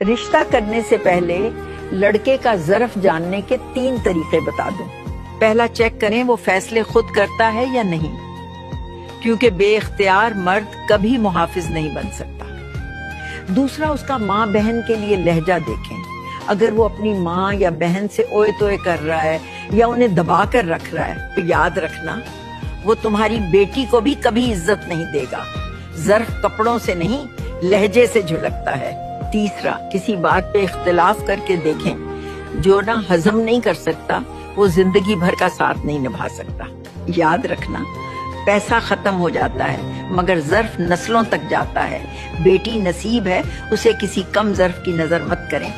رشتہ کرنے سے پہلے لڑکے کا ظرف جاننے کے 3 طریقے بتا دوں۔ پہلا، چیک کریں وہ فیصلے خود کرتا ہے یا نہیں، کیونکہ بے اختیار مرد کبھی محافظ نہیں بن سکتا۔ دوسرا، اس کا ماں بہن کے لیے لہجہ دیکھیں۔ اگر وہ اپنی ماں یا بہن سے اوئے توئے کر رہا ہے یا انہیں دبا کر رکھ رہا ہے تو یاد رکھنا وہ تمہاری بیٹی کو بھی کبھی عزت نہیں دے گا۔ ظرف کپڑوں سے نہیں، لہجے سے جھلکتا ہے۔ تیسرا، کسی بات پہ اختلاف کر کے دیکھیں۔ جو نہ ہضم نہیں کر سکتا وہ زندگی بھر کا ساتھ نہیں نبھا سکتا۔ یاد رکھنا، پیسہ ختم ہو جاتا ہے مگر ظرف نسلوں تک جاتا ہے۔ بیٹی نصیب ہے، اسے کسی کم ظرف کی نظر مت کریں۔